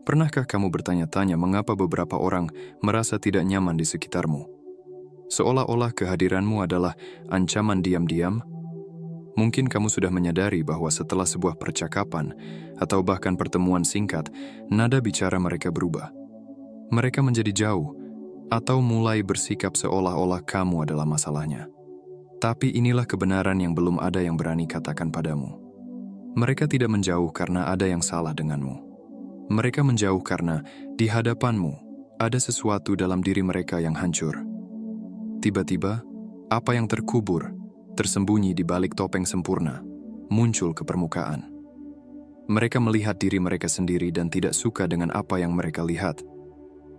Pernahkah kamu bertanya-tanya mengapa beberapa orang merasa tidak nyaman di sekitarmu? Seolah-olah kehadiranmu adalah ancaman diam-diam. Mungkin kamu sudah menyadari bahwa setelah sebuah percakapan atau bahkan pertemuan singkat, nada bicara mereka berubah. Mereka menjadi jauh atau mulai bersikap seolah-olah kamu adalah masalahnya. Tapi inilah kebenaran yang belum ada yang berani katakan padamu. Mereka tidak menjauh karena ada yang salah denganmu. Mereka menjauh karena di hadapanmu ada sesuatu dalam diri mereka yang hancur. Tiba-tiba, apa yang terkubur, tersembunyi di balik topeng sempurna, muncul ke permukaan. Mereka melihat diri mereka sendiri dan tidak suka dengan apa yang mereka lihat.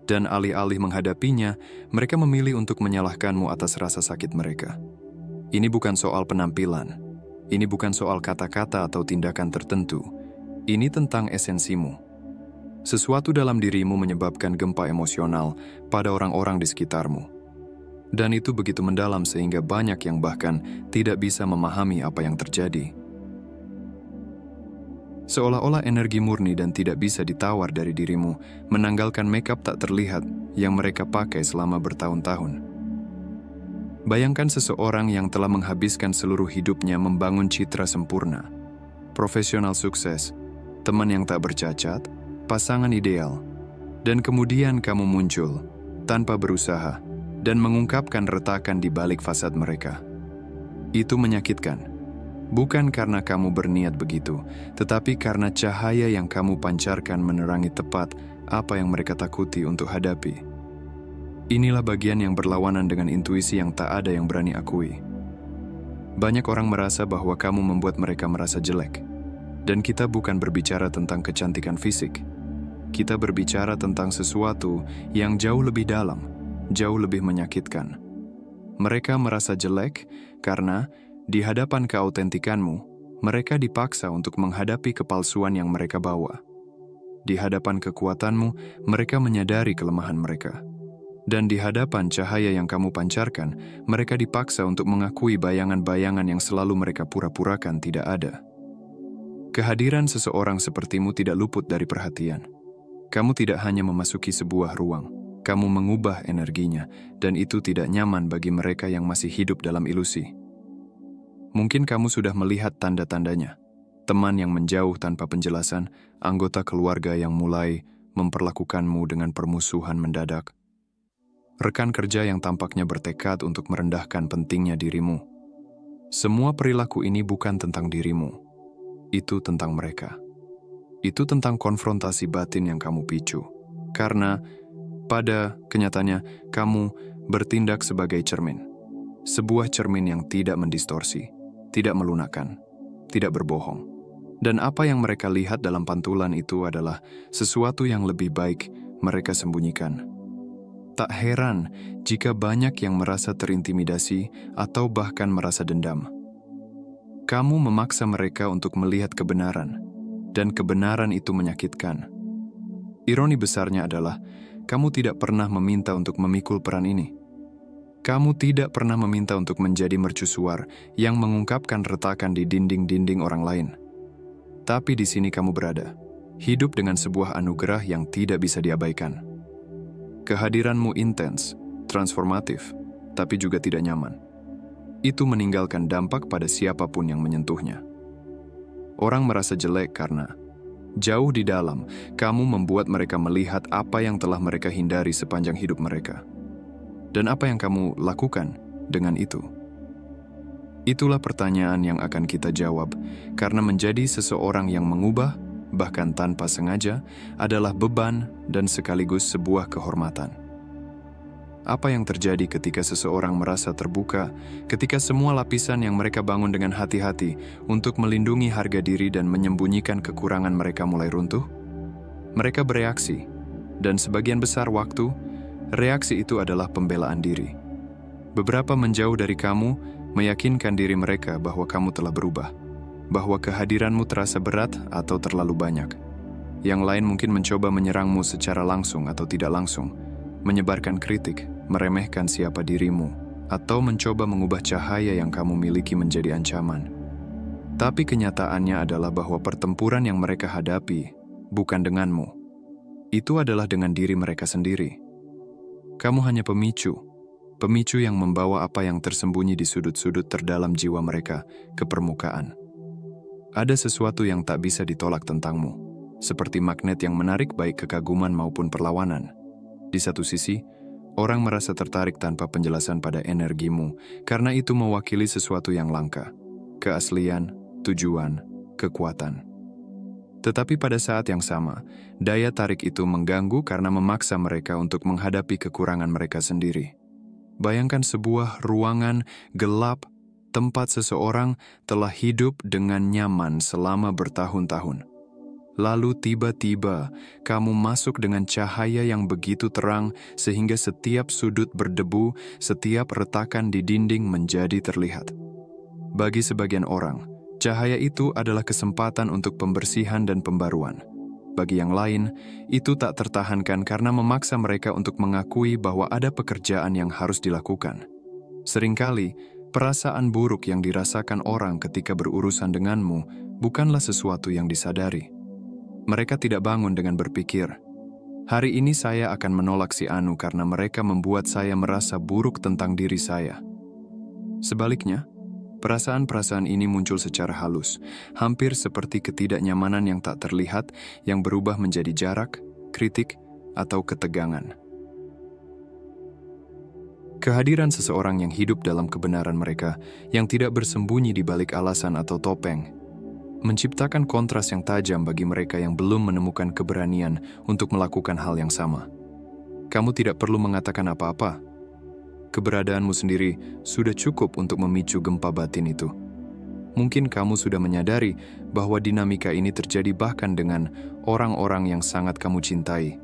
Dan alih-alih menghadapinya, mereka memilih untuk menyalahkanmu atas rasa sakit mereka. Ini bukan soal penampilan. Ini bukan soal kata-kata atau tindakan tertentu. Ini tentang esensimu. Sesuatu dalam dirimu menyebabkan gempa emosional pada orang-orang di sekitarmu. Dan itu begitu mendalam sehingga banyak yang bahkan tidak bisa memahami apa yang terjadi. Seolah-olah energi murni dan tidak bisa ditawar dari dirimu, menanggalkan makeup tak terlihat yang mereka pakai selama bertahun-tahun. Bayangkan seseorang yang telah menghabiskan seluruh hidupnya membangun citra sempurna, profesional sukses, teman yang tak bercacat, pasangan ideal, dan kemudian kamu muncul tanpa berusaha dan mengungkapkan retakan di balik fasad mereka. Itu menyakitkan, bukan karena kamu berniat begitu, tetapi karena cahaya yang kamu pancarkan menerangi tepat apa yang mereka takuti untuk hadapi. Inilah bagian yang berlawanan dengan intuisi yang tak ada yang berani akui. Banyak orang merasa bahwa kamu membuat mereka merasa jelek, dan kita bukan berbicara tentang kecantikan fisik. Kita berbicara tentang sesuatu yang jauh lebih dalam, jauh lebih menyakitkan. Mereka merasa jelek karena di hadapan keautentikanmu, mereka dipaksa untuk menghadapi kepalsuan yang mereka bawa. Di hadapan kekuatanmu, mereka menyadari kelemahan mereka. Dan di hadapan cahaya yang kamu pancarkan, mereka dipaksa untuk mengakui bayangan-bayangan yang selalu mereka pura-purakan tidak ada. Kehadiran seseorang sepertimu tidak luput dari perhatian. Kamu tidak hanya memasuki sebuah ruang, kamu mengubah energinya, dan itu tidak nyaman bagi mereka yang masih hidup dalam ilusi. Mungkin kamu sudah melihat tanda-tandanya. Teman yang menjauh tanpa penjelasan, anggota keluarga yang mulai memperlakukanmu dengan permusuhan mendadak. Rekan kerja yang tampaknya bertekad untuk merendahkan pentingnya dirimu. Semua perilaku ini bukan tentang dirimu. Itu tentang mereka. Itu tentang konfrontasi batin yang kamu picu. Karena pada kenyataannya, kamu bertindak sebagai cermin. Sebuah cermin yang tidak mendistorsi, tidak melunakkan, tidak berbohong. Dan apa yang mereka lihat dalam pantulan itu adalah sesuatu yang lebih baik mereka sembunyikan. Tak heran jika banyak yang merasa terintimidasi atau bahkan merasa dendam. Kamu memaksa mereka untuk melihat kebenaran, dan kebenaran itu menyakitkan. Ironi besarnya adalah, kamu tidak pernah meminta untuk memikul peran ini. Kamu tidak pernah meminta untuk menjadi mercusuar yang mengungkapkan retakan di dinding-dinding orang lain. Tapi di sini kamu berada, hidup dengan sebuah anugerah yang tidak bisa diabaikan. Kehadiranmu intens, transformatif, tapi juga tidak nyaman. Itu meninggalkan dampak pada siapapun yang menyentuhnya. Orang merasa jelek karena jauh di dalam, kamu membuat mereka melihat apa yang telah mereka hindari sepanjang hidup mereka. Dan apa yang kamu lakukan dengan itu? Itulah pertanyaan yang akan kita jawab, karena menjadi seseorang yang mengubah, bahkan tanpa sengaja, adalah beban dan sekaligus sebuah kehormatan. Apa yang terjadi ketika seseorang merasa terbuka, ketika semua lapisan yang mereka bangun dengan hati-hati untuk melindungi harga diri dan menyembunyikan kekurangan mereka mulai runtuh? Mereka bereaksi, dan sebagian besar waktu, reaksi itu adalah pembelaan diri. Beberapa menjauh dari kamu, meyakinkan diri mereka bahwa kamu telah berubah, bahwa kehadiranmu terasa berat atau terlalu banyak. Yang lain mungkin mencoba menyerangmu secara langsung atau tidak langsung, menyebarkan kritik, meremehkan siapa dirimu, atau mencoba mengubah cahaya yang kamu miliki menjadi ancaman. Tapi kenyataannya adalah bahwa pertempuran yang mereka hadapi bukan denganmu. itu adalah dengan diri mereka sendiri. Kamu hanya pemicu yang membawa apa yang tersembunyi di sudut-sudut terdalam jiwa mereka ke permukaan. Ada sesuatu yang tak bisa ditolak tentangmu, seperti magnet yang menarik baik kekaguman maupun perlawanan. Di satu sisi, orang merasa tertarik tanpa penjelasan pada energimu, karena itu mewakili sesuatu yang langka, keaslian, tujuan, kekuatan. Tetapi pada saat yang sama, daya tarik itu mengganggu karena memaksa mereka untuk menghadapi kekurangan mereka sendiri. Bayangkan sebuah ruangan gelap, tempat seseorang telah hidup dengan nyaman selama bertahun-tahun. Lalu tiba-tiba kamu masuk dengan cahaya yang begitu terang sehingga setiap sudut berdebu, setiap retakan di dinding menjadi terlihat. Bagi sebagian orang, cahaya itu adalah kesempatan untuk pembersihan dan pembaruan. Bagi yang lain, itu tak tertahankan karena memaksa mereka untuk mengakui bahwa ada pekerjaan yang harus dilakukan. Seringkali, perasaan buruk yang dirasakan orang ketika berurusan denganmu bukanlah sesuatu yang disadari. Mereka tidak bangun dengan berpikir, "Hari ini saya akan menolak si Anu karena mereka membuat saya merasa buruk tentang diri saya." Sebaliknya, perasaan-perasaan ini muncul secara halus, hampir seperti ketidaknyamanan yang tak terlihat yang berubah menjadi jarak, kritik, atau ketegangan. Kehadiran seseorang yang hidup dalam kebenaran mereka, yang tidak bersembunyi di balik alasan atau topeng, menciptakan kontras yang tajam bagi mereka yang belum menemukan keberanian untuk melakukan hal yang sama. Kamu tidak perlu mengatakan apa-apa. Keberadaanmu sendiri sudah cukup untuk memicu gempa batin itu. Mungkin kamu sudah menyadari bahwa dinamika ini terjadi bahkan dengan orang-orang yang sangat kamu cintai.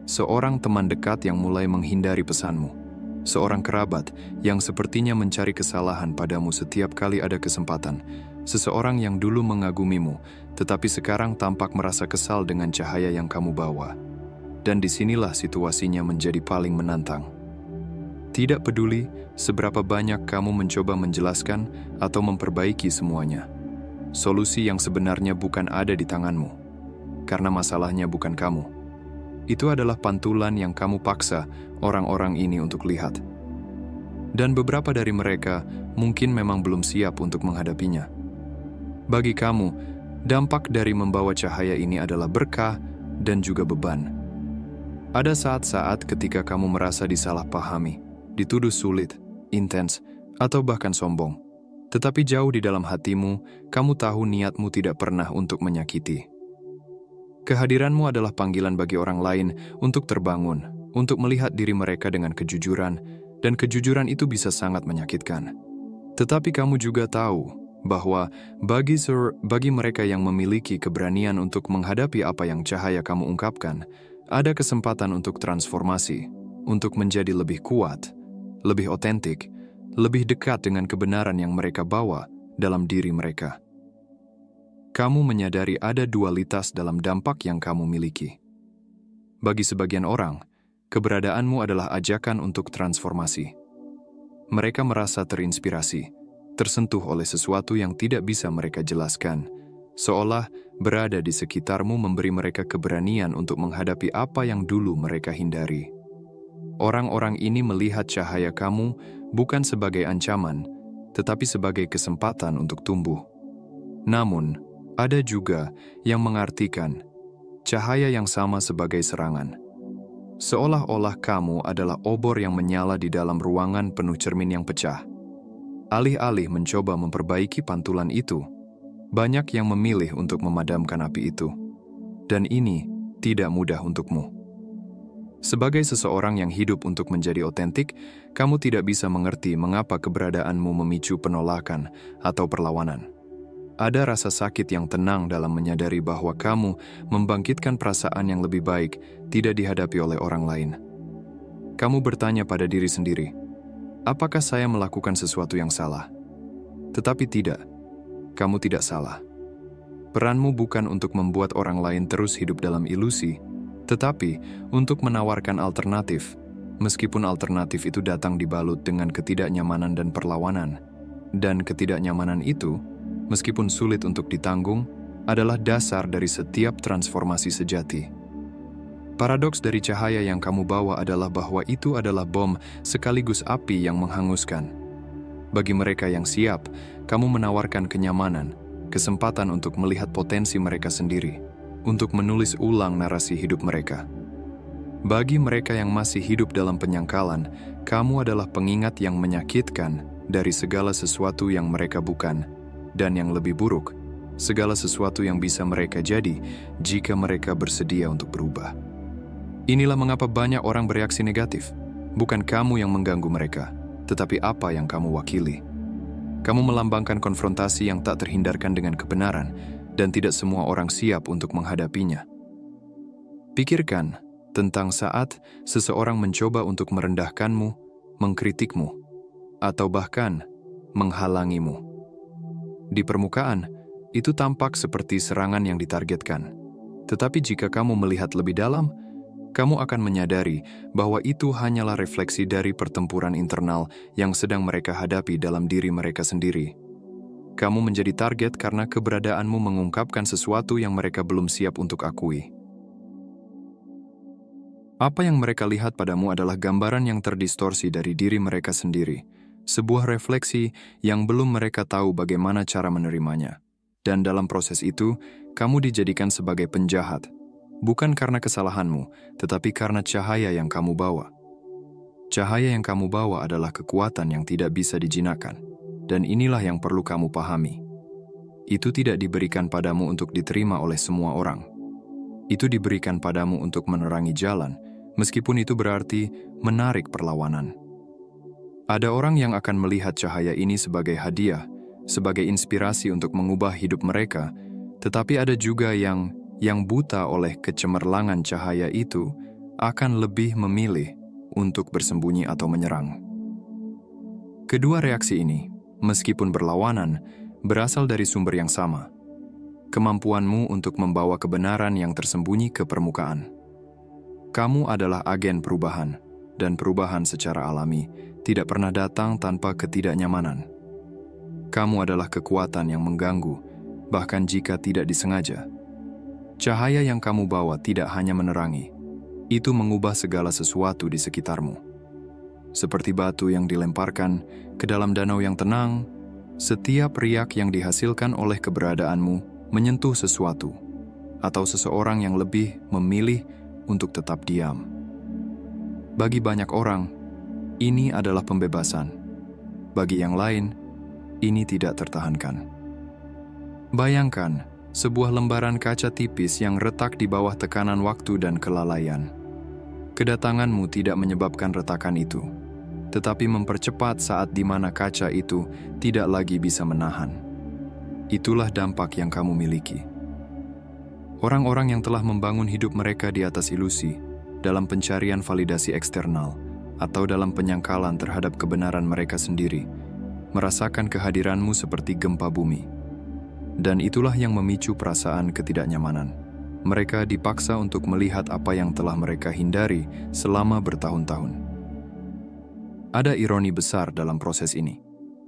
Seorang teman dekat yang mulai menghindari pesanmu. Seorang kerabat yang sepertinya mencari kesalahan padamu setiap kali ada kesempatan. Seseorang yang dulu mengagumimu, tetapi sekarang tampak merasa kesal dengan cahaya yang kamu bawa. Dan disinilah situasinya menjadi paling menantang. Tidak peduli seberapa banyak kamu mencoba menjelaskan atau memperbaiki semuanya. Solusi yang sebenarnya bukan ada di tanganmu, karena masalahnya bukan kamu. Itu adalah pantulan yang kamu paksa orang-orang ini untuk lihat. Dan beberapa dari mereka mungkin memang belum siap untuk menghadapinya. Bagi kamu, dampak dari membawa cahaya ini adalah berkah dan juga beban. Ada saat-saat ketika kamu merasa disalahpahami, dituduh sulit, intens, atau bahkan sombong. Tetapi jauh di dalam hatimu, kamu tahu niatmu tidak pernah untuk menyakiti. Kehadiranmu adalah panggilan bagi orang lain untuk terbangun, untuk melihat diri mereka dengan kejujuran, dan kejujuran itu bisa sangat menyakitkan. Tetapi kamu juga tahu bahwa bagi mereka yang memiliki keberanian untuk menghadapi apa yang cahaya kamu ungkapkan, ada kesempatan untuk transformasi, untuk menjadi lebih kuat, lebih otentik, lebih dekat dengan kebenaran yang mereka bawa dalam diri mereka. Kamu menyadari ada dualitas dalam dampak yang kamu miliki. Bagi sebagian orang, keberadaanmu adalah ajakan untuk transformasi. Mereka merasa terinspirasi, tersentuh oleh sesuatu yang tidak bisa mereka jelaskan, seolah berada di sekitarmu memberi mereka keberanian untuk menghadapi apa yang dulu mereka hindari. Orang-orang ini melihat cahaya kamu bukan sebagai ancaman, tetapi sebagai kesempatan untuk tumbuh. Namun, ada juga yang mengartikan cahaya yang sama sebagai serangan. Seolah-olah kamu adalah obor yang menyala di dalam ruangan penuh cermin yang pecah. Alih-alih mencoba memperbaiki pantulan itu, banyak yang memilih untuk memadamkan api itu. Dan ini tidak mudah untukmu. Sebagai seseorang yang hidup untuk menjadi otentik, kamu tidak bisa mengerti mengapa keberadaanmu memicu penolakan atau perlawanan. Ada rasa sakit yang tenang dalam menyadari bahwa kamu membangkitkan perasaan yang lebih baik tidak dihadapi oleh orang lain. Kamu bertanya pada diri sendiri, apakah saya melakukan sesuatu yang salah? Tetapi tidak, kamu tidak salah. Peranmu bukan untuk membuat orang lain terus hidup dalam ilusi, tetapi untuk menawarkan alternatif, meskipun alternatif itu datang dibalut dengan ketidaknyamanan dan perlawanan. Dan ketidaknyamanan itu, meskipun sulit untuk ditanggung, adalah dasar dari setiap transformasi sejati. Paradoks dari cahaya yang kamu bawa adalah bahwa itu adalah bom sekaligus api yang menghanguskan. Bagi mereka yang siap, kamu menawarkan kenyamanan, kesempatan untuk melihat potensi mereka sendiri, untuk menulis ulang narasi hidup mereka. Bagi mereka yang masih hidup dalam penyangkalan, kamu adalah pengingat yang menyakitkan dari segala sesuatu yang mereka bukan, dan yang lebih buruk, segala sesuatu yang bisa mereka jadi jika mereka bersedia untuk berubah. Inilah mengapa banyak orang bereaksi negatif. Bukan kamu yang mengganggu mereka, tetapi apa yang kamu wakili. Kamu melambangkan konfrontasi yang tak terhindarkan dengan kebenaran, dan tidak semua orang siap untuk menghadapinya. Pikirkan tentang saat seseorang mencoba untuk merendahkanmu, mengkritikmu, atau bahkan menghalangimu. Di permukaan, itu tampak seperti serangan yang ditargetkan. Tetapi jika kamu melihat lebih dalam, kamu akan menyadari bahwa itu hanyalah refleksi dari pertempuran internal yang sedang mereka hadapi dalam diri mereka sendiri. Kamu menjadi target karena keberadaanmu mengungkapkan sesuatu yang mereka belum siap untuk akui. Apa yang mereka lihat padamu adalah gambaran yang terdistorsi dari diri mereka sendiri, sebuah refleksi yang belum mereka tahu bagaimana cara menerimanya. Dan dalam proses itu, kamu dijadikan sebagai penjahat, bukan karena kesalahanmu, tetapi karena cahaya yang kamu bawa. Cahaya yang kamu bawa adalah kekuatan yang tidak bisa dijinakkan, dan inilah yang perlu kamu pahami. Itu tidak diberikan padamu untuk diterima oleh semua orang. Itu diberikan padamu untuk menerangi jalan, meskipun itu berarti menarik perlawanan. Ada orang yang akan melihat cahaya ini sebagai hadiah, sebagai inspirasi untuk mengubah hidup mereka, tetapi ada juga yang buta oleh kecemerlangan cahaya itu akan lebih memilih untuk bersembunyi atau menyerang. Kedua reaksi ini, meskipun berlawanan, berasal dari sumber yang sama. Kemampuanmu untuk membawa kebenaran yang tersembunyi ke permukaan. Kamu adalah agen perubahan, dan perubahan secara alami tidak pernah datang tanpa ketidaknyamanan. Kamu adalah kekuatan yang mengganggu, bahkan jika tidak disengaja. Cahaya yang kamu bawa tidak hanya menerangi, itu mengubah segala sesuatu di sekitarmu. Seperti batu yang dilemparkan ke dalam danau yang tenang, setiap riak yang dihasilkan oleh keberadaanmu menyentuh sesuatu, atau seseorang yang lebih memilih untuk tetap diam. Bagi banyak orang, ini adalah pembebasan. Bagi yang lain, ini tidak tertahankan. Bayangkan, sebuah lembaran kaca tipis yang retak di bawah tekanan waktu dan kelalaian. Kedatanganmu tidak menyebabkan retakan itu, tetapi mempercepat saat di mana kaca itu tidak lagi bisa menahan. Itulah dampak yang kamu miliki. Orang-orang yang telah membangun hidup mereka di atas ilusi, dalam pencarian validasi eksternal, atau dalam penyangkalan terhadap kebenaran mereka sendiri, merasakan kehadiranmu seperti gempa bumi. Dan itulah yang memicu perasaan ketidaknyamanan. Mereka dipaksa untuk melihat apa yang telah mereka hindari selama bertahun-tahun. Ada ironi besar dalam proses ini.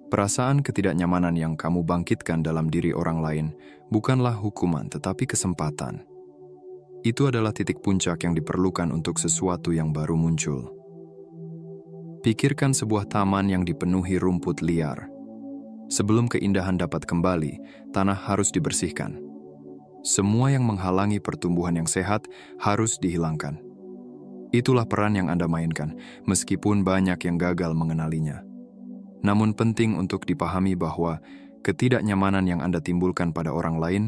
Perasaan ketidaknyamanan yang kamu bangkitkan dalam diri orang lain bukanlah hukuman tetapi kesempatan. Itu adalah titik puncak yang diperlukan untuk sesuatu yang baru muncul. Pikirkan sebuah taman yang dipenuhi rumput liar. Sebelum keindahan dapat kembali, tanah harus dibersihkan. Semua yang menghalangi pertumbuhan yang sehat harus dihilangkan. Itulah peran yang Anda mainkan, meskipun banyak yang gagal mengenalinya. Namun penting untuk dipahami bahwa ketidaknyamanan yang Anda timbulkan pada orang lain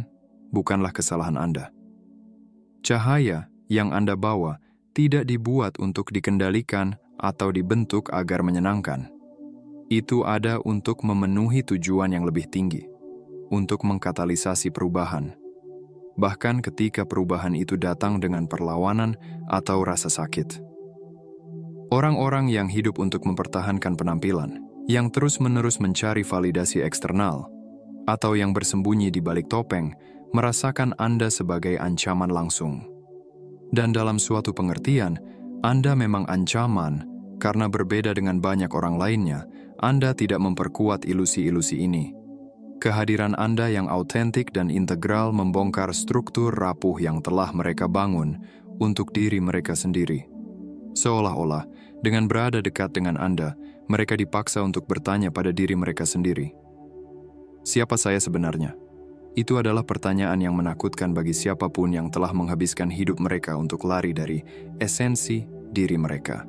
bukanlah kesalahan Anda. Cahaya yang Anda bawa tidak dibuat untuk dikendalikan atau dibentuk agar menyenangkan. Itu ada untuk memenuhi tujuan yang lebih tinggi, untuk mengkatalisasi perubahan. Bahkan ketika perubahan itu datang dengan perlawanan atau rasa sakit. Orang-orang yang hidup untuk mempertahankan penampilan, yang terus-menerus mencari validasi eksternal, atau yang bersembunyi di balik topeng, merasakan Anda sebagai ancaman langsung. Dan dalam suatu pengertian, Anda memang ancaman karena berbeda dengan banyak orang lainnya. Anda tidak memperkuat ilusi-ilusi ini. Kehadiran Anda yang autentik dan integral membongkar struktur rapuh yang telah mereka bangun untuk diri mereka sendiri. Seolah-olah, dengan berada dekat dengan Anda, mereka dipaksa untuk bertanya pada diri mereka sendiri. Siapa saya sebenarnya? Itu adalah pertanyaan yang menakutkan bagi siapapun yang telah menghabiskan hidup mereka untuk lari dari esensi diri mereka.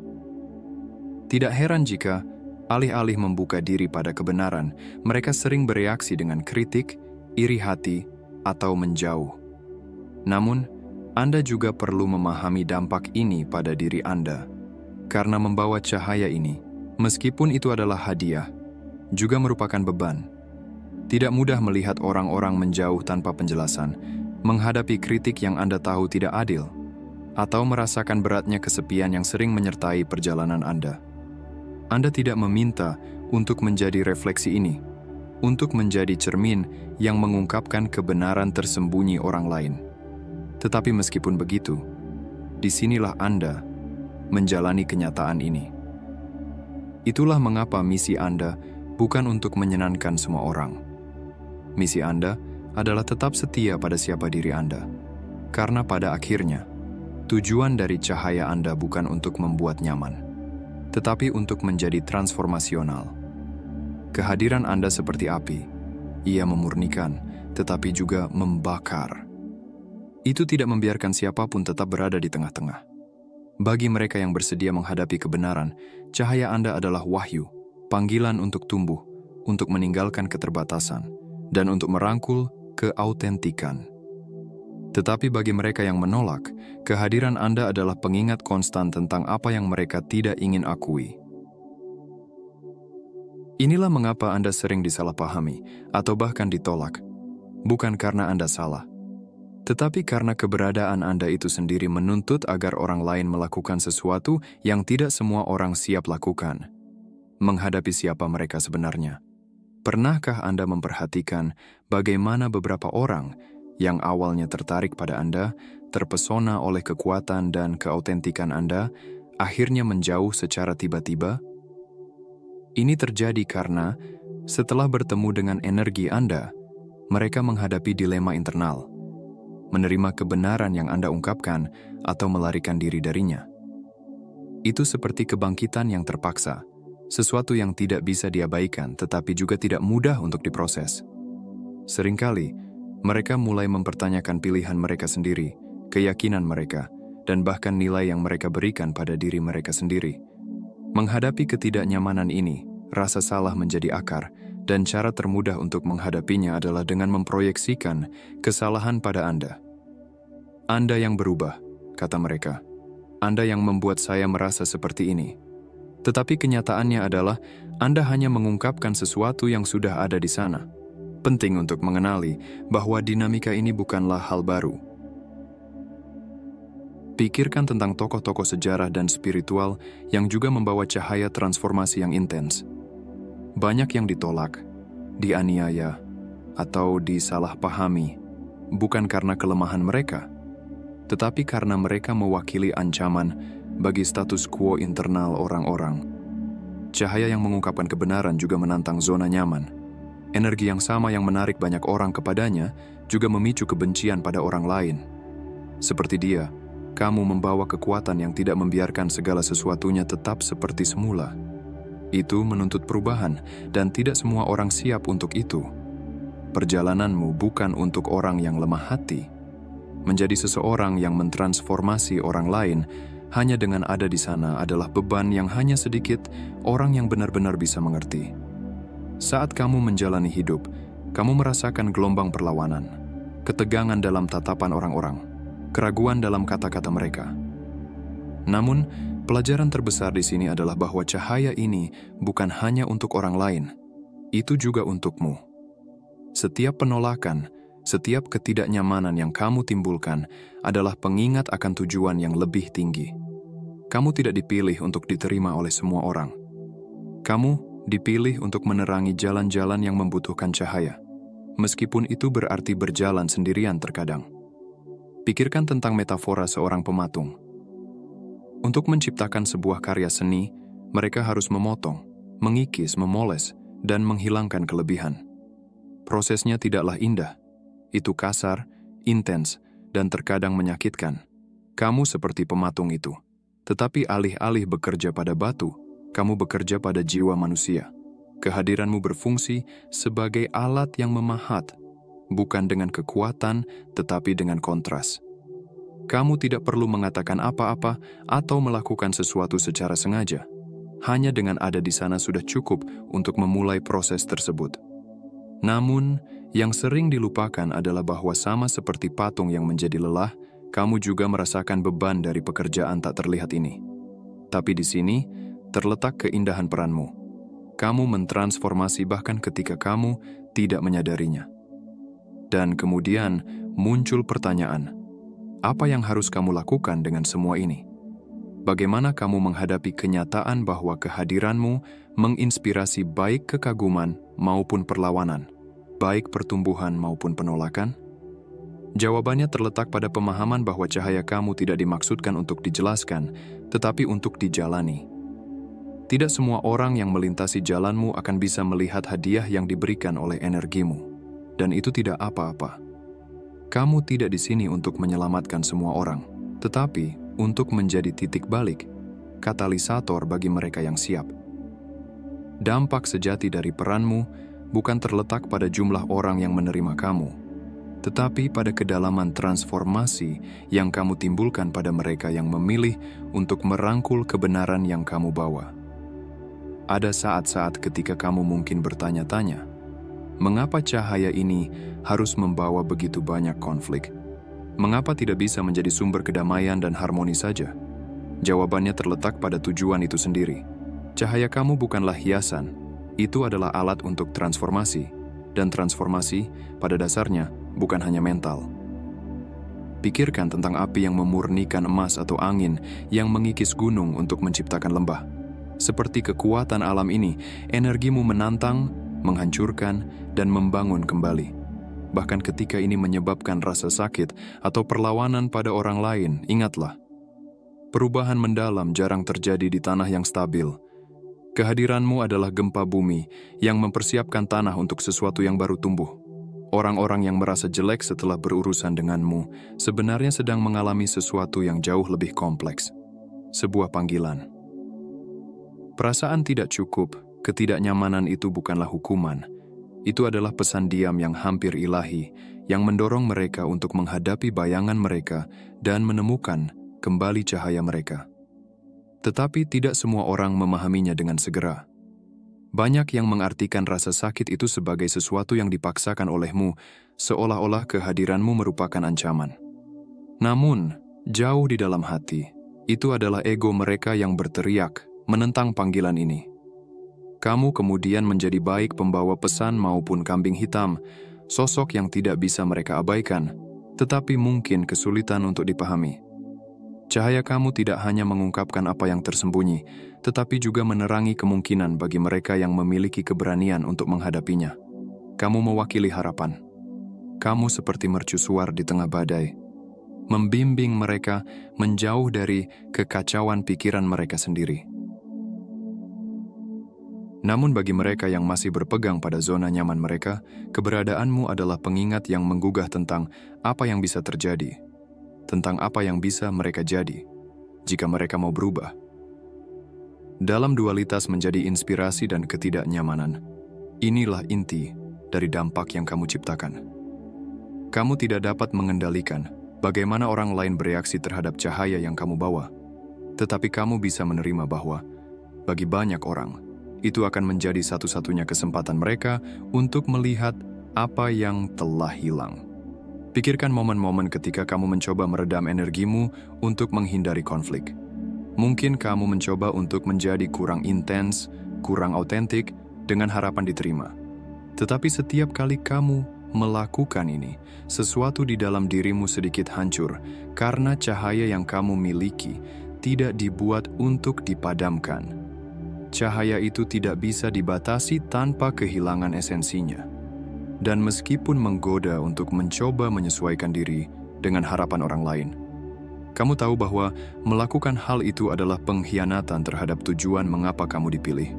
Tidak heran jika, alih-alih membuka diri pada kebenaran, mereka sering bereaksi dengan kritik, iri hati, atau menjauh. Namun, Anda juga perlu memahami dampak ini pada diri Anda. Karena membawa cahaya ini, meskipun itu adalah hadiah, juga merupakan beban. Tidak mudah melihat orang-orang menjauh tanpa penjelasan, menghadapi kritik yang Anda tahu tidak adil, atau merasakan beratnya kesepian yang sering menyertai perjalanan Anda. Anda tidak meminta untuk menjadi refleksi ini, untuk menjadi cermin yang mengungkapkan kebenaran tersembunyi orang lain. Tetapi meskipun begitu, disinilah Anda menjalani kenyataan ini. Itulah mengapa misi Anda bukan untuk menyenangkan semua orang. Misi Anda adalah tetap setia pada siapa diri Anda. Karena pada akhirnya, tujuan dari cahaya Anda bukan untuk membuat nyaman, tetapi untuk menjadi transformasional. Kehadiran Anda seperti api. Ia memurnikan, tetapi juga membakar. Itu tidak membiarkan siapapun tetap berada di tengah-tengah. Bagi mereka yang bersedia menghadapi kebenaran, cahaya Anda adalah wahyu, panggilan untuk tumbuh, untuk meninggalkan keterbatasan, dan untuk merangkul keautentikan. Tetapi bagi mereka yang menolak, kehadiran Anda adalah pengingat konstan tentang apa yang mereka tidak ingin akui. Inilah mengapa Anda sering disalahpahami atau bahkan ditolak, bukan karena Anda salah, tetapi karena keberadaan Anda itu sendiri menuntut agar orang lain melakukan sesuatu yang tidak semua orang siap lakukan. Menghadapi siapa mereka sebenarnya. Pernahkah Anda memperhatikan bagaimana beberapa orang yang awalnya tertarik pada Anda, terpesona oleh kekuatan dan keautentikan Anda, akhirnya menjauh secara tiba-tiba? Ini terjadi karena setelah bertemu dengan energi Anda, mereka menghadapi dilema internal, menerima kebenaran yang Anda ungkapkan atau melarikan diri darinya. Itu seperti kebangkitan yang terpaksa, sesuatu yang tidak bisa diabaikan tetapi juga tidak mudah untuk diproses. Seringkali, mereka mulai mempertanyakan pilihan mereka sendiri, keyakinan mereka, dan bahkan nilai yang mereka berikan pada diri mereka sendiri. Menghadapi ketidaknyamanan ini, rasa salah menjadi akar, dan cara termudah untuk menghadapinya adalah dengan memproyeksikan kesalahan pada Anda. Anda yang berubah, kata mereka. Anda yang membuat saya merasa seperti ini. Tetapi kenyataannya adalah Anda hanya mengungkapkan sesuatu yang sudah ada di sana. Penting untuk mengenali bahwa dinamika ini bukanlah hal baru. Pikirkan tentang tokoh-tokoh sejarah dan spiritual yang juga membawa cahaya transformasi yang intens. Banyak yang ditolak, dianiaya, atau disalahpahami, bukan karena kelemahan mereka, tetapi karena mereka mewakili ancaman bagi status quo internal orang-orang. Cahaya yang mengungkapkan kebenaran juga menantang zona nyaman. Energi yang sama yang menarik banyak orang kepadanya juga memicu kebencian pada orang lain. Seperti dia, kamu membawa kekuatan yang tidak membiarkan segala sesuatunya tetap seperti semula. Itu menuntut perubahan, dan tidak semua orang siap untuk itu. Perjalananmu bukan untuk orang yang lemah hati. Menjadi seseorang yang mentransformasi orang lain hanya dengan ada di sana adalah beban yang hanya sedikit orang yang benar-benar bisa mengerti. Saat kamu menjalani hidup, kamu merasakan gelombang perlawanan, ketegangan dalam tatapan orang-orang, keraguan dalam kata-kata mereka. Namun, pelajaran terbesar di sini adalah bahwa cahaya ini bukan hanya untuk orang lain, itu juga untukmu. Setiap penolakan, setiap ketidaknyamanan yang kamu timbulkan adalah pengingat akan tujuan yang lebih tinggi. Kamu tidak dipilih untuk diterima oleh semua orang. Kamu dipilih untuk menerangi jalan-jalan yang membutuhkan cahaya, meskipun itu berarti berjalan sendirian terkadang. Pikirkan tentang metafora seorang pematung. Untuk menciptakan sebuah karya seni, mereka harus memotong, mengikis, memoles, dan menghilangkan kelebihan. Prosesnya tidaklah indah. Itu kasar, intens, dan terkadang menyakitkan. Kamu seperti pematung itu. Tetapi alih-alih bekerja pada batu, kamu bekerja pada jiwa manusia. Kehadiranmu berfungsi sebagai alat yang memahat, bukan dengan kekuatan, tetapi dengan kontras. Kamu tidak perlu mengatakan apa-apa atau melakukan sesuatu secara sengaja. Hanya dengan ada di sana sudah cukup untuk memulai proses tersebut. Namun, yang sering dilupakan adalah bahwa sama seperti patung yang menjadi lelah, kamu juga merasakan beban dari pekerjaan tak terlihat ini. Tapi di sini terletak keindahan peranmu. Kamu mentransformasi bahkan ketika kamu tidak menyadarinya. Dan kemudian muncul pertanyaan, apa yang harus kamu lakukan dengan semua ini? Bagaimana kamu menghadapi kenyataan bahwa kehadiranmu menginspirasi baik kekaguman maupun perlawanan, baik pertumbuhan maupun penolakan? Jawabannya terletak pada pemahaman bahwa cahaya kamu tidak dimaksudkan untuk dijelaskan, tetapi untuk dijalani. Tidak semua orang yang melintasi jalanmu akan bisa melihat hadiah yang diberikan oleh energimu, dan itu tidak apa-apa. Kamu tidak di sini untuk menyelamatkan semua orang, tetapi untuk menjadi titik balik, katalisator bagi mereka yang siap. Dampak sejati dari peranmu bukan terletak pada jumlah orang yang menerima kamu, tetapi pada kedalaman transformasi yang kamu timbulkan pada mereka yang memilih untuk merangkul kebenaran yang kamu bawa. Ada saat-saat ketika kamu mungkin bertanya-tanya, mengapa cahaya ini harus membawa begitu banyak konflik? Mengapa tidak bisa menjadi sumber kedamaian dan harmoni saja? Jawabannya terletak pada tujuan itu sendiri. Cahaya kamu bukanlah hiasan, itu adalah alat untuk transformasi, dan transformasi pada dasarnya bukan hanya mental. Pikirkan tentang api yang memurnikan emas atau angin yang mengikis gunung untuk menciptakan lembah. Seperti kekuatan alam ini, energimu menantang, menghancurkan, dan membangun kembali. Bahkan ketika ini menyebabkan rasa sakit atau perlawanan pada orang lain, ingatlah, perubahan mendalam jarang terjadi di tanah yang stabil. Kehadiranmu adalah gempa bumi yang mempersiapkan tanah untuk sesuatu yang baru tumbuh. Orang-orang yang merasa jelek setelah berurusan denganmu sebenarnya sedang mengalami sesuatu yang jauh lebih kompleks. Sebuah panggilan. Perasaan tidak cukup, ketidaknyamanan itu bukanlah hukuman. Itu adalah pesan diam yang hampir ilahi, yang mendorong mereka untuk menghadapi bayangan mereka dan menemukan kembali cahaya mereka. Tetapi tidak semua orang memahaminya dengan segera. Banyak yang mengartikan rasa sakit itu sebagai sesuatu yang dipaksakan olehmu, seolah-olah kehadiranmu merupakan ancaman. Namun, jauh di dalam hati, itu adalah ego mereka yang berteriak, menentang panggilan ini. Kamu kemudian menjadi baik pembawa pesan maupun kambing hitam, sosok yang tidak bisa mereka abaikan, tetapi mungkin kesulitan untuk dipahami. Cahaya kamu tidak hanya mengungkapkan apa yang tersembunyi, tetapi juga menerangi kemungkinan bagi mereka yang memiliki keberanian untuk menghadapinya. Kamu mewakili harapan. Kamu seperti mercusuar di tengah badai, membimbing mereka menjauh dari kekacauan pikiran mereka sendiri. Namun bagi mereka yang masih berpegang pada zona nyaman mereka, keberadaanmu adalah pengingat yang menggugah tentang apa yang bisa terjadi, tentang apa yang bisa mereka jadi, jika mereka mau berubah. Dalam dualitas menjadi inspirasi dan ketidaknyamanan, inilah inti dari dampak yang kamu ciptakan. Kamu tidak dapat mengendalikan bagaimana orang lain bereaksi terhadap cahaya yang kamu bawa, tetapi kamu bisa menerima bahwa, bagi banyak orang, itu akan menjadi satu-satunya kesempatan mereka untuk melihat apa yang telah hilang. Pikirkan momen-momen ketika kamu mencoba meredam energimu untuk menghindari konflik. Mungkin kamu mencoba untuk menjadi kurang intens, kurang autentik, dengan harapan diterima. Tetapi setiap kali kamu melakukan ini, sesuatu di dalam dirimu sedikit hancur karena cahaya yang kamu miliki tidak dibuat untuk dipadamkan. Cahaya itu tidak bisa dibatasi tanpa kehilangan esensinya. Dan meskipun menggoda untuk mencoba menyesuaikan diri dengan harapan orang lain, kamu tahu bahwa melakukan hal itu adalah pengkhianatan terhadap tujuan mengapa kamu dipilih.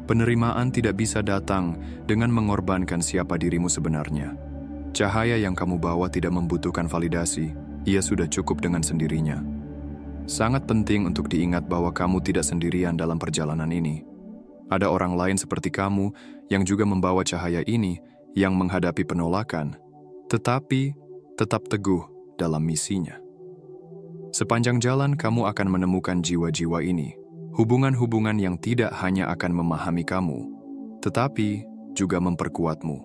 Penerimaan tidak bisa datang dengan mengorbankan siapa dirimu sebenarnya. Cahaya yang kamu bawa tidak membutuhkan validasi, Ia sudah cukup dengan sendirinya. Sangat penting untuk diingat bahwa kamu tidak sendirian dalam perjalanan ini. Ada orang lain seperti kamu yang juga membawa cahaya ini, yang menghadapi penolakan, tetapi tetap teguh dalam misinya. Sepanjang jalan kamu akan menemukan jiwa-jiwa ini, hubungan-hubungan yang tidak hanya akan memahami kamu, tetapi juga memperkuatmu.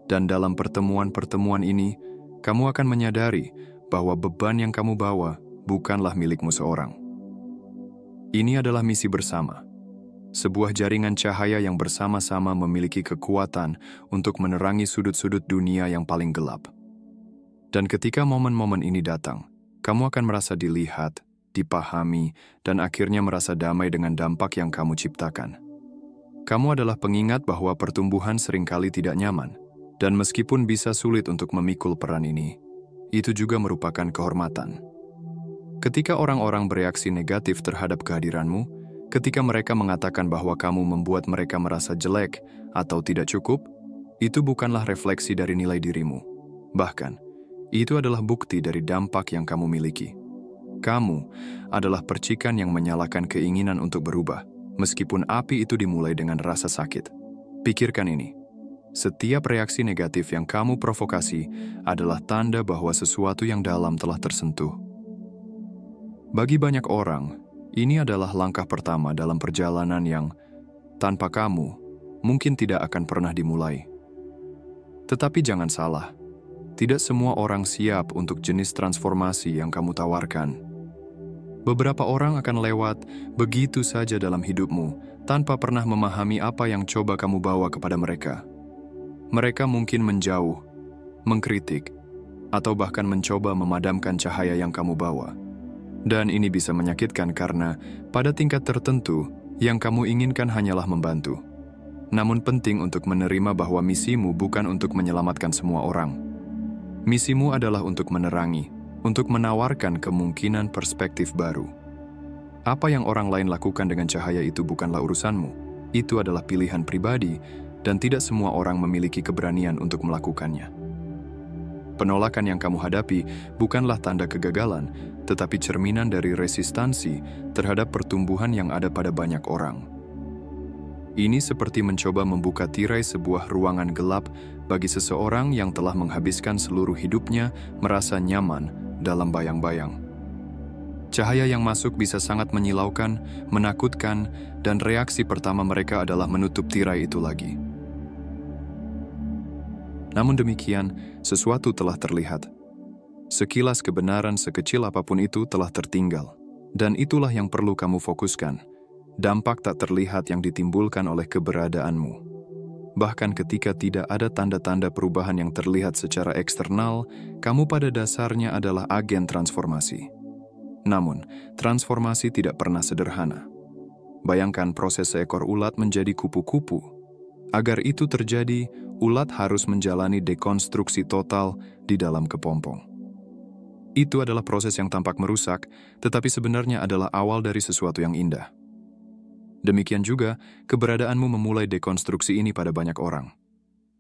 Dan dalam pertemuan-pertemuan ini, kamu akan menyadari bahwa beban yang kamu bawa bukanlah milikmu seorang. Ini adalah misi bersama. Sebuah jaringan cahaya yang bersama-sama memiliki kekuatan untuk menerangi sudut-sudut dunia yang paling gelap. Dan ketika momen-momen ini datang, kamu akan merasa dilihat, dipahami, dan akhirnya merasa damai dengan dampak yang kamu ciptakan. Kamu adalah pengingat bahwa pertumbuhan seringkali tidak nyaman, dan meskipun bisa sulit untuk memikul peran ini, itu juga merupakan kehormatan. Ketika orang-orang bereaksi negatif terhadap kehadiranmu, ketika mereka mengatakan bahwa kamu membuat mereka merasa jelek atau tidak cukup, itu bukanlah refleksi dari nilai dirimu. Bahkan, itu adalah bukti dari dampak yang kamu miliki. Kamu adalah percikan yang menyalakan keinginan untuk berubah, meskipun api itu dimulai dengan rasa sakit. Pikirkan ini. Setiap reaksi negatif yang kamu provokasi adalah tanda bahwa sesuatu yang dalam telah tersentuh. Bagi banyak orang, ini adalah langkah pertama dalam perjalanan yang, tanpa kamu, mungkin tidak akan pernah dimulai. Tetapi jangan salah, tidak semua orang siap untuk jenis transformasi yang kamu tawarkan. Beberapa orang akan lewat begitu saja dalam hidupmu, tanpa pernah memahami apa yang coba kamu bawa kepada mereka. Mereka mungkin menjauh, mengkritik, atau bahkan mencoba memadamkan cahaya yang kamu bawa. Dan ini bisa menyakitkan karena pada tingkat tertentu, yang kamu inginkan hanyalah membantu. Namun penting untuk menerima bahwa misimu bukan untuk menyelamatkan semua orang. Misimu adalah untuk menerangi, untuk menawarkan kemungkinan perspektif baru. Apa yang orang lain lakukan dengan cahaya itu bukanlah urusanmu. Itu adalah pilihan pribadi, dan tidak semua orang memiliki keberanian untuk melakukannya. Penolakan yang kamu hadapi bukanlah tanda kegagalan, tetapi cerminan dari resistansi terhadap pertumbuhan yang ada pada banyak orang. Ini seperti mencoba membuka tirai sebuah ruangan gelap bagi seseorang yang telah menghabiskan seluruh hidupnya merasa nyaman dalam bayang-bayang. Cahaya yang masuk bisa sangat menyilaukan, menakutkan, dan reaksi pertama mereka adalah menutup tirai itu lagi. Namun demikian, sesuatu telah terlihat. Sekilas kebenaran sekecil apapun itu telah tertinggal. Dan itulah yang perlu kamu fokuskan. Dampak tak terlihat yang ditimbulkan oleh keberadaanmu. Bahkan ketika tidak ada tanda-tanda perubahan yang terlihat secara eksternal, kamu pada dasarnya adalah agen transformasi. Namun, transformasi tidak pernah sederhana. Bayangkan proses seekor ulat menjadi kupu-kupu. Agar itu terjadi, ulat harus menjalani dekonstruksi total di dalam kepompong. Itu adalah proses yang tampak merusak, tetapi sebenarnya adalah awal dari sesuatu yang indah. Demikian juga, keberadaanmu memulai dekonstruksi ini pada banyak orang.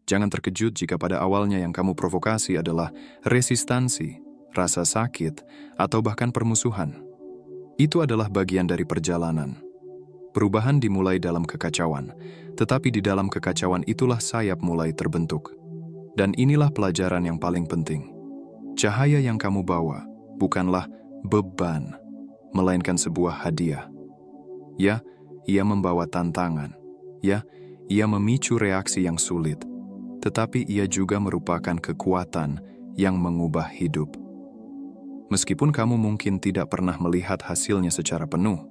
Jangan terkejut jika pada awalnya yang kamu provokasi adalah resistansi, rasa sakit, atau bahkan permusuhan. Itu adalah bagian dari perjalanan. Perubahan dimulai dalam kekacauan, tetapi di dalam kekacauan itulah sayap mulai terbentuk. Dan inilah pelajaran yang paling penting. Cahaya yang kamu bawa bukanlah beban, melainkan sebuah hadiah. Ya, ia membawa tantangan. Ya, ia memicu reaksi yang sulit. Tetapi ia juga merupakan kekuatan yang mengubah hidup. Meskipun kamu mungkin tidak pernah melihat hasilnya secara penuh,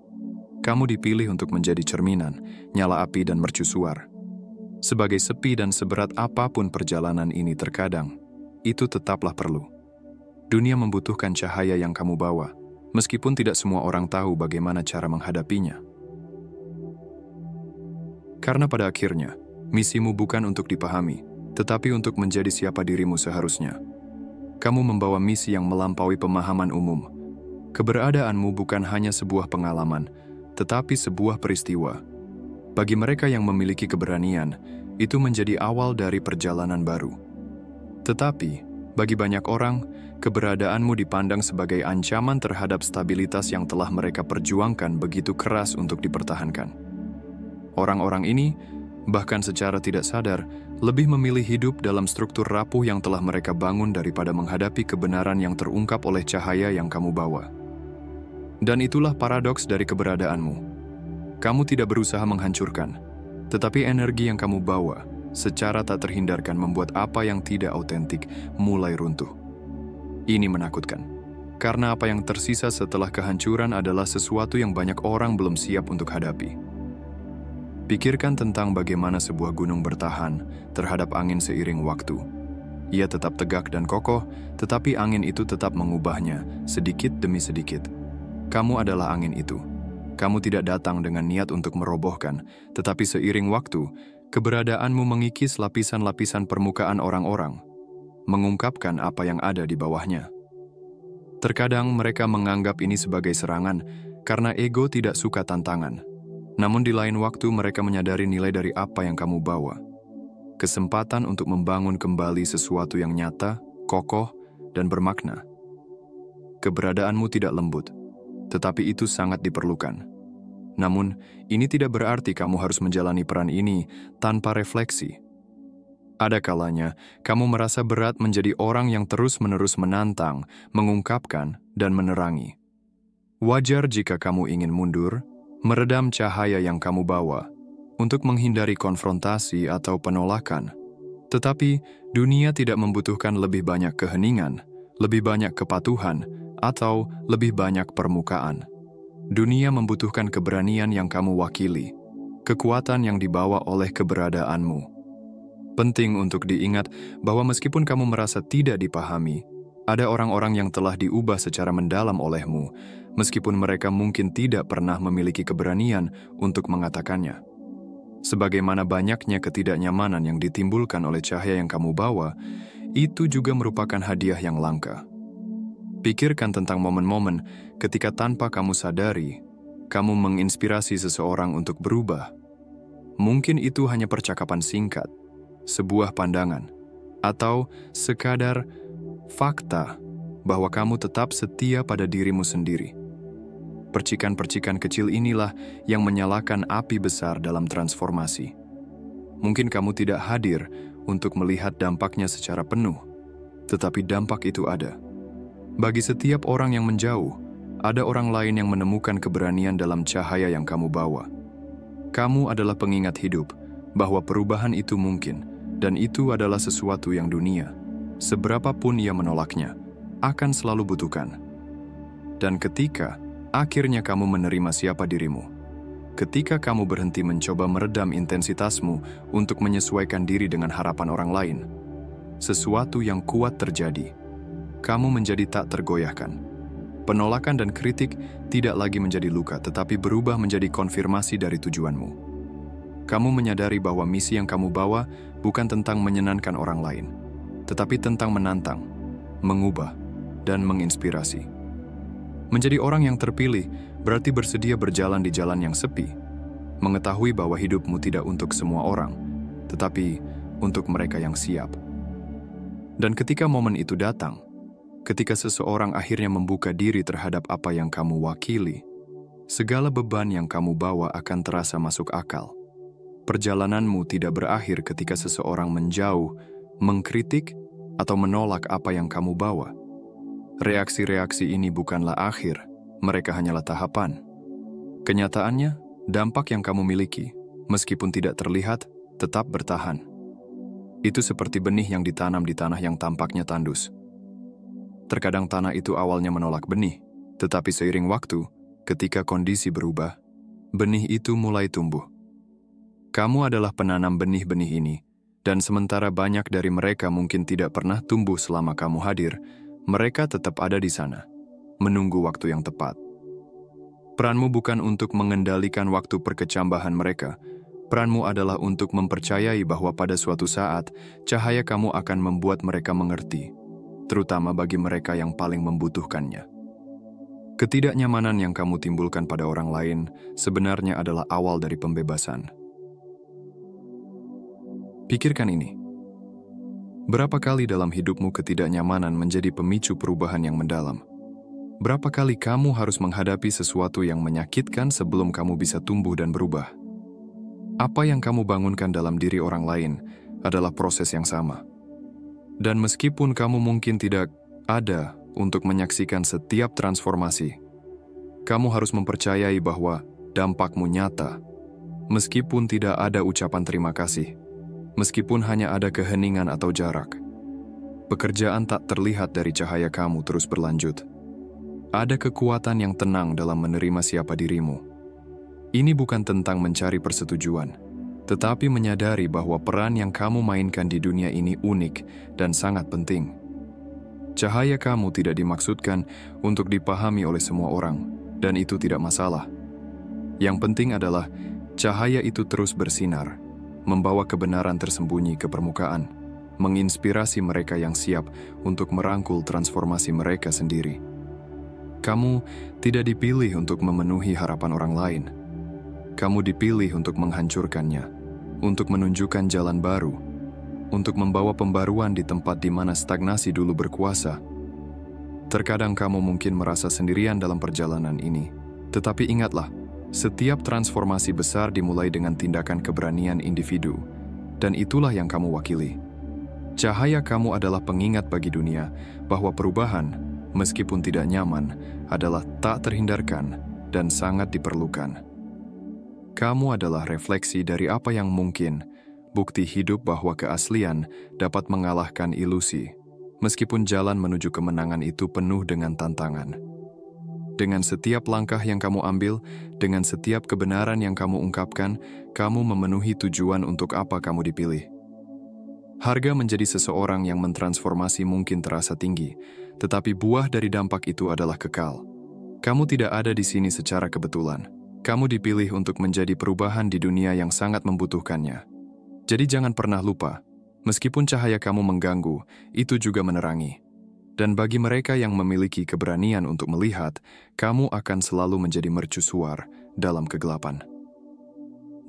kamu dipilih untuk menjadi cerminan, nyala api dan mercusuar. Sebagai sepi dan seberat apapun perjalanan ini terkadang, itu tetaplah perlu. Dunia membutuhkan cahaya yang kamu bawa, meskipun tidak semua orang tahu bagaimana cara menghadapinya. Karena pada akhirnya, misimu bukan untuk dipahami, tetapi untuk menjadi siapa dirimu seharusnya. Kamu membawa misi yang melampaui pemahaman umum. Keberadaanmu bukan hanya sebuah pengalaman, tetapi sebuah peristiwa. Bagi mereka yang memiliki keberanian, itu menjadi awal dari perjalanan baru. Tetapi, Bagi banyak orang, keberadaanmu dipandang sebagai ancaman terhadap stabilitas yang telah mereka perjuangkan begitu keras untuk dipertahankan. Orang-orang ini, bahkan secara tidak sadar, lebih memilih hidup dalam struktur rapuh yang telah mereka bangun daripada menghadapi kebenaran yang terungkap oleh cahaya yang kamu bawa. Dan itulah paradoks dari keberadaanmu. Kamu tidak berusaha menghancurkan, tetapi energi yang kamu bawa secara tak terhindarkan membuat apa yang tidak autentik mulai runtuh. Ini menakutkan, karena apa yang tersisa setelah kehancuran adalah sesuatu yang banyak orang belum siap untuk hadapi. Pikirkan tentang bagaimana sebuah gunung bertahan terhadap angin seiring waktu. Ia tetap tegak dan kokoh, tetapi angin itu tetap mengubahnya sedikit demi sedikit. Kamu adalah angin itu. Kamu tidak datang dengan niat untuk merobohkan, tetapi seiring waktu, keberadaanmu mengikis lapisan-lapisan permukaan orang-orang, mengungkapkan apa yang ada di bawahnya. Terkadang mereka menganggap ini sebagai serangan karena ego tidak suka tantangan. Namun di lain waktu mereka menyadari nilai dari apa yang kamu bawa. Kesempatan untuk membangun kembali sesuatu yang nyata, kokoh, dan bermakna. Keberadaanmu tidak lembut, tetapi itu sangat diperlukan. Namun, ini tidak berarti kamu harus menjalani peran ini tanpa refleksi. Ada kalanya, kamu merasa berat menjadi orang yang terus-menerus menantang, mengungkapkan, dan menerangi. Wajar jika kamu ingin mundur, meredam cahaya yang kamu bawa, untuk menghindari konfrontasi atau penolakan. Tetapi, dunia tidak membutuhkan lebih banyak keheningan, lebih banyak kepatuhan, atau lebih banyak permukaan. Dunia membutuhkan keberanian yang kamu wakili, kekuatan yang dibawa oleh keberadaanmu. Penting untuk diingat bahwa meskipun kamu merasa tidak dipahami, ada orang-orang yang telah diubah secara mendalam olehmu, meskipun mereka mungkin tidak pernah memiliki keberanian untuk mengatakannya. Sebagaimana banyaknya ketidaknyamanan yang ditimbulkan oleh cahaya yang kamu bawa, itu juga merupakan hadiah yang langka. Pikirkan tentang momen-momen ketika tanpa kamu sadari, kamu menginspirasi seseorang untuk berubah. Mungkin itu hanya percakapan singkat, sebuah pandangan, atau sekadar fakta bahwa kamu tetap setia pada dirimu sendiri. Percikan-percikan kecil inilah yang menyalakan api besar dalam transformasi. Mungkin kamu tidak hadir untuk melihat dampaknya secara penuh, tetapi dampak itu ada. Bagi setiap orang yang menjauh, ada orang lain yang menemukan keberanian dalam cahaya yang kamu bawa. Kamu adalah pengingat hidup bahwa perubahan itu mungkin, dan itu adalah sesuatu yang dunia, seberapapun ia menolaknya, akan selalu butuhkan. Dan ketika akhirnya kamu menerima siapa dirimu, ketika kamu berhenti mencoba meredam intensitasmu untuk menyesuaikan diri dengan harapan orang lain, sesuatu yang kuat terjadi. Kamu menjadi tak tergoyahkan. Penolakan dan kritik tidak lagi menjadi luka, tetapi berubah menjadi konfirmasi dari tujuanmu. Kamu menyadari bahwa misi yang kamu bawa bukan tentang menyenangkan orang lain, tetapi tentang menantang, mengubah, dan menginspirasi. Menjadi orang yang terpilih berarti bersedia berjalan di jalan yang sepi, mengetahui bahwa hidupmu tidak untuk semua orang, tetapi untuk mereka yang siap. Dan ketika momen itu datang, ketika seseorang akhirnya membuka diri terhadap apa yang kamu wakili, segala beban yang kamu bawa akan terasa masuk akal. Perjalananmu tidak berakhir ketika seseorang menjauh, mengkritik, atau menolak apa yang kamu bawa. Reaksi-reaksi ini bukanlah akhir, mereka hanyalah tahapan. Kenyataannya, dampak yang kamu miliki, meskipun tidak terlihat, tetap bertahan. Itu seperti benih yang ditanam di tanah yang tampaknya tandus. Terkadang tanah itu awalnya menolak benih, tetapi seiring waktu, ketika kondisi berubah, benih itu mulai tumbuh. Kamu adalah penanam benih-benih ini, dan sementara banyak dari mereka mungkin tidak pernah tumbuh selama kamu hadir, mereka tetap ada di sana, menunggu waktu yang tepat. Peranmu bukan untuk mengendalikan waktu perkecambahan mereka, peranmu adalah untuk mempercayai bahwa pada suatu saat, cahaya kamu akan membuat mereka mengerti, terutama bagi mereka yang paling membutuhkannya. Ketidaknyamanan yang kamu timbulkan pada orang lain sebenarnya adalah awal dari pembebasan. Pikirkan ini. Berapa kali dalam hidupmu ketidaknyamanan menjadi pemicu perubahan yang mendalam? Berapa kali kamu harus menghadapi sesuatu yang menyakitkan sebelum kamu bisa tumbuh dan berubah? Apa yang kamu bangunkan dalam diri orang lain adalah proses yang sama. Dan meskipun kamu mungkin tidak ada untuk menyaksikan setiap transformasi, kamu harus mempercayai bahwa dampakmu nyata. Meskipun tidak ada ucapan terima kasih, meskipun hanya ada keheningan atau jarak, pekerjaan tak terlihat dari cahaya kamu terus berlanjut. Ada kekuatan yang tenang dalam menerima siapa dirimu. Ini bukan tentang mencari persetujuan, tetapi menyadari bahwa peran yang kamu mainkan di dunia ini unik dan sangat penting. Cahaya kamu tidak dimaksudkan untuk dipahami oleh semua orang, dan itu tidak masalah. Yang penting adalah cahaya itu terus bersinar, membawa kebenaran tersembunyi ke permukaan, menginspirasi mereka yang siap untuk merangkul transformasi mereka sendiri. Kamu tidak dipilih untuk memenuhi harapan orang lain. Kamu dipilih untuk menghancurkannya, untuk menunjukkan jalan baru, untuk membawa pembaruan di tempat di mana stagnasi dulu berkuasa. Terkadang kamu mungkin merasa sendirian dalam perjalanan ini, tetapi ingatlah, setiap transformasi besar dimulai dengan tindakan keberanian individu, dan itulah yang kamu wakili. Cahaya kamu adalah pengingat bagi dunia bahwa perubahan, meskipun tidak nyaman, adalah tak terhindarkan dan sangat diperlukan. Kamu adalah refleksi dari apa yang mungkin, bukti hidup bahwa keaslian dapat mengalahkan ilusi, meskipun jalan menuju kemenangan itu penuh dengan tantangan. Dengan setiap langkah yang kamu ambil, dengan setiap kebenaran yang kamu ungkapkan, kamu memenuhi tujuan untuk apa kamu dipilih. Harga menjadi seseorang yang mentransformasi mungkin terasa tinggi, tetapi buah dari dampak itu adalah kekal. Kamu tidak ada di sini secara kebetulan. Kamu dipilih untuk menjadi perubahan di dunia yang sangat membutuhkannya. Jadi jangan pernah lupa, meskipun cahaya kamu mengganggu, itu juga menerangi. Dan bagi mereka yang memiliki keberanian untuk melihat, kamu akan selalu menjadi mercusuar dalam kegelapan.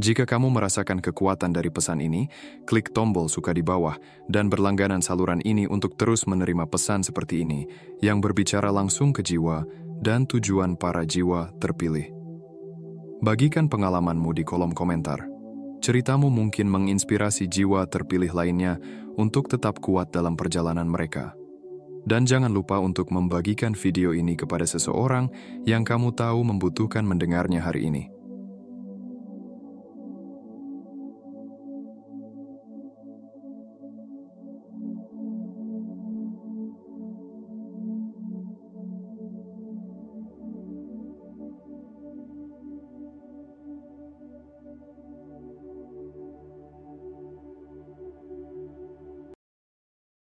Jika kamu merasakan kekuatan dari pesan ini, klik tombol suka di bawah dan berlangganan saluran ini untuk terus menerima pesan seperti ini yang berbicara langsung ke jiwa dan tujuan para jiwa terpilih. Bagikan pengalamanmu di kolom komentar. Ceritamu mungkin menginspirasi jiwa terpilih lainnya untuk tetap kuat dalam perjalanan mereka. Dan jangan lupa untuk membagikan video ini kepada seseorang yang kamu tahu membutuhkan mendengarnya hari ini.